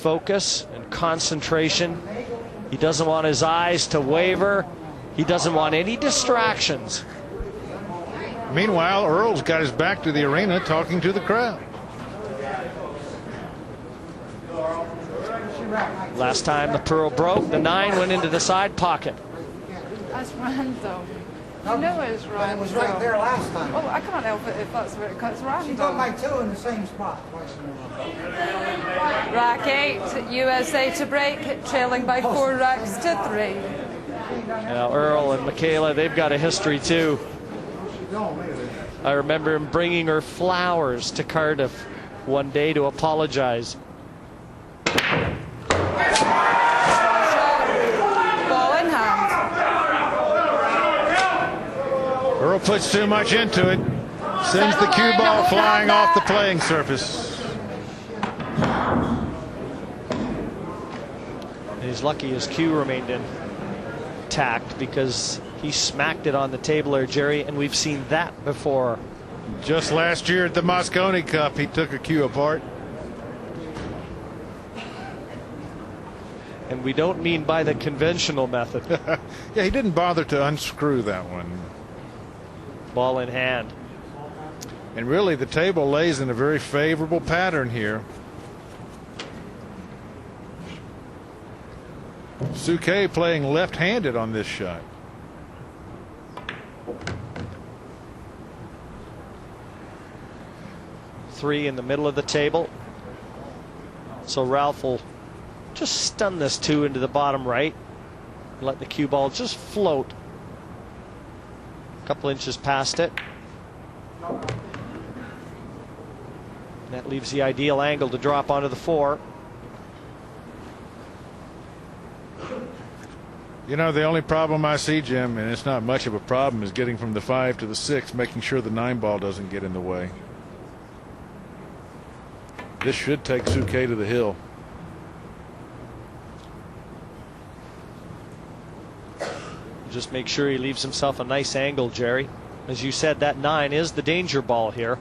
focus and concentration. He doesn't want his eyes to waver. He doesn't want any distractions. Meanwhile, Earl's got his back to the arena talking to the crowd. Last time the pearl broke, the 9 went into the side pocket. That's random. You know it's random. It was right there last time. Oh, I can't help it if that's where it cuts random. She got my 2 in the same spot. Rack 8, USA to break, trailing by 4 racks to 3. Now Earl and Michaela, they've got a history too. I remember him bringing her flowers to Cardiff one day to apologize. Ball in hand. Earl puts too much into it. Sends the cue ball flying off the playing surface. He's lucky his cue remained intact because he smacked it on the table there, Jerry, and we've seen that before. Just last year at the Mosconi Cup, he took a cue apart. And we don't mean by the conventional method. Yeah, he didn't bother to unscrew that one. Ball in hand. And really, the table lays in a very favorable pattern here. Souquet playing left-handed on this shot. Three in the middle of the table. So Ralph will just stun this 2 into the bottom right. Let the cue ball just float a couple inches past it. And that leaves the ideal angle to drop onto the 4. You know, the only problem I see, Jim, and it's not much of a problem, is getting from the 5 to the 6, making sure the 9 ball doesn't get in the way. This should take Souquet to the hill. Just make sure he leaves himself a nice angle, Jerry. As you said, that 9 is the danger ball here.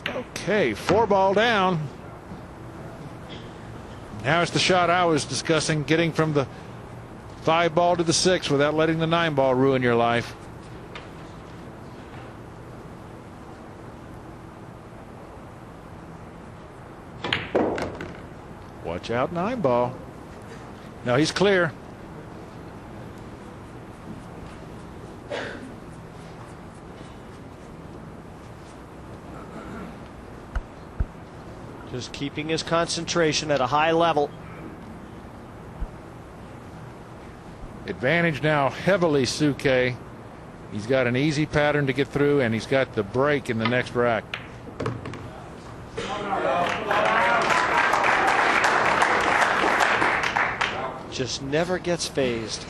Okay, 4 ball down. Now it's the shot I was discussing, getting from the 5 ball to the 6 without letting the 9 ball ruin your life. Watch out, 9 ball. No, he's clear. Just keeping his concentration at a high level. Advantage now heavily Souquet. He's got an easy pattern to get through, and he's got the break in the next rack. Just never gets phased.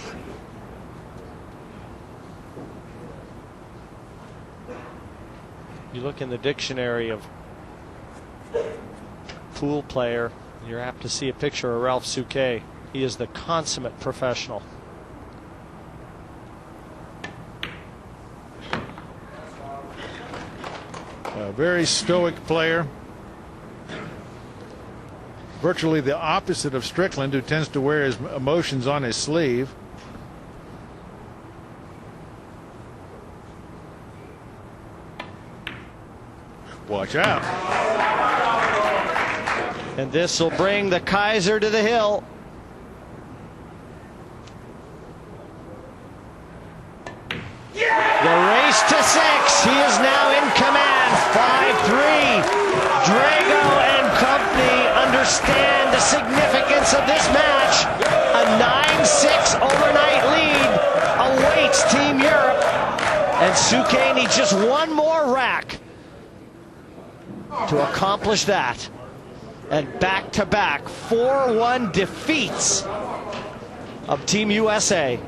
You look in the dictionary of pool player, you're apt to see a picture of Ralph Souquet. He is the consummate professional. A very stoic player. Virtually the opposite of Strickland, who tends to wear his emotions on his sleeve. Watch out. And this will bring the Kaiser to the hill. The race to 6. He is now in command. 5-3. Drago and company understand the significance of this match. A 9-6 overnight lead awaits Team Europe. And Souquet needs just one more rack to accomplish that. And back-to-back 4-1 defeats of Team USA.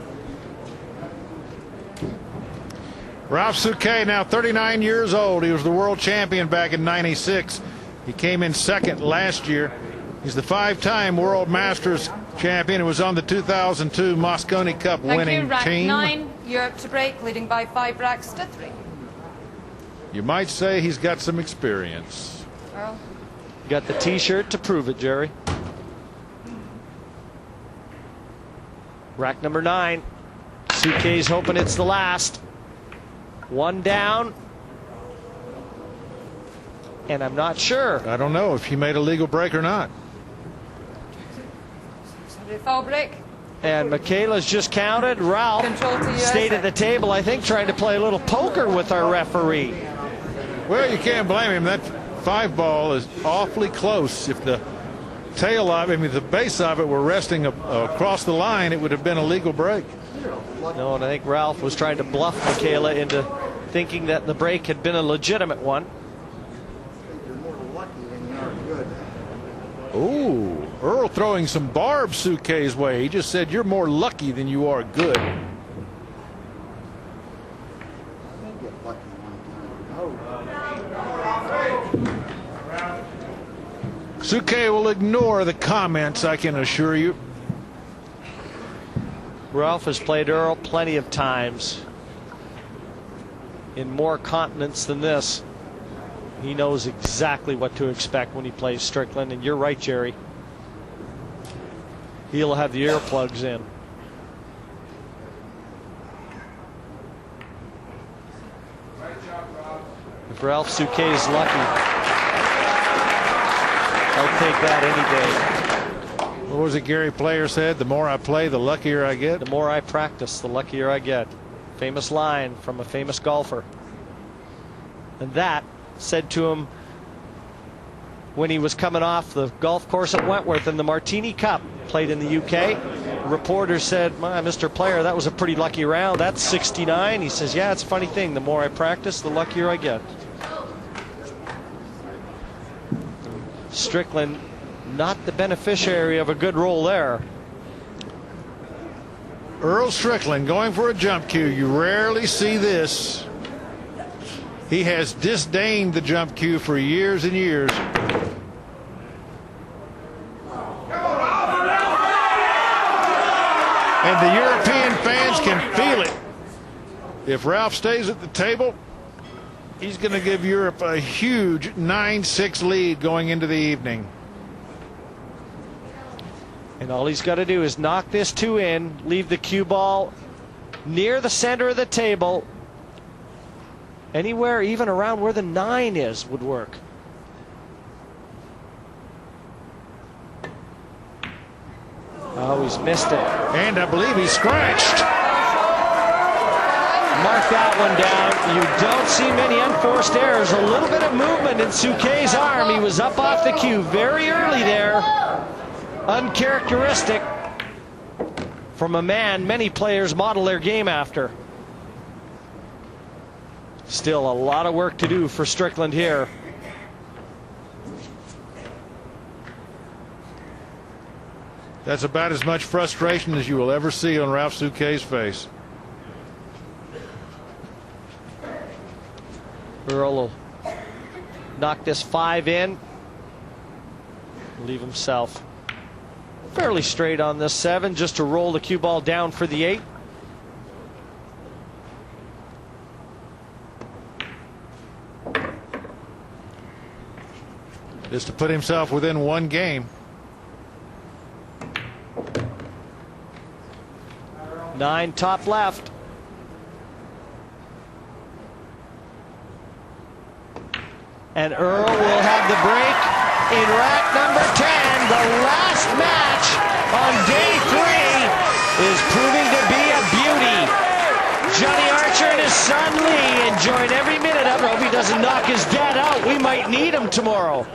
Ralph Souquet, now 39 years old. He was the world champion back in '96. He came in second last year. He's the 5-time World Masters champion. It was on the 2002 Mosconi Cup Thank winning you. Rack team. 9, Europe to break, leading by 5 racks to 3. You might say he's got some experience. Earl. You got the T-shirt to prove it, Jerry. Rack number 9. Souquet's hoping it's the last. 1 down. And I'm not sure. I don't know if he made a legal break or not. Foul break. And Michaela's just counted. Ralph Control to USA. stayed at the table, I think, trying to play a little poker with our referee. Well, you can't blame him. That 5 ball is awfully close. If the tail of it, I mean, the base of it were resting across the line, it would have been a legal break. No, and I think Ralph was trying to bluff Michaela into thinking that the break had been a legitimate one. You're more lucky than you are good. Ooh, Earl throwing some barbs Souquet's way. He just said you're more lucky than you are good. You get lucky one time. Souquet will ignore the comments, I can assure you. Ralph has played Earl plenty of times in more continents than this. He knows exactly what to expect when he plays Strickland, and you're right, Jerry. He'll have the earplugs in. If Ralph Souquet is lucky, I'll take that any day. What was it Gary Player said? The more I play, the luckier I get. The more I practice, the luckier I get. Famous line from a famous golfer. And that said to him when he was coming off the golf course at Wentworth in the Martini Cup, played in the UK. A reporter said, Mr. Player, that was a pretty lucky round. That's 69. He says, yeah, it's a funny thing. The more I practice, the luckier I get. Strickland, not the beneficiary of a good roll there. Earl Strickland going for a jump cue. You rarely see this. He has disdained the jump cue for years and years. And the European fans can feel it. If Ralph stays at the table, he's going to give Europe a huge 9-6 lead going into the evening. And all he's got to do is knock this 2 in, leave the cue ball near the center of the table. Anywhere, even around where the 9 is, would work. Oh, he's missed it. And I believe he scratched. Mark that one down. You don't see many unforced errors. A little bit of movement in Souquet's arm. He was up off the cue very early there. Uncharacteristic from a man many players model their game after. Still a lot of work to do for Strickland here. That's about as much frustration as you will ever see on Ralph Souquet's face. Earl will knock this 5 in. Leave himself fairly straight on this 7, just to roll the cue ball down for the 8. Just to put himself within 1 game. 9 top left. And Earl will have the break in rack number 10. The last match on day 3 is proving to be a beauty. Johnny Archer and his son Lee enjoying every minute of it. I hope he doesn't knock his dad out. We might need him tomorrow.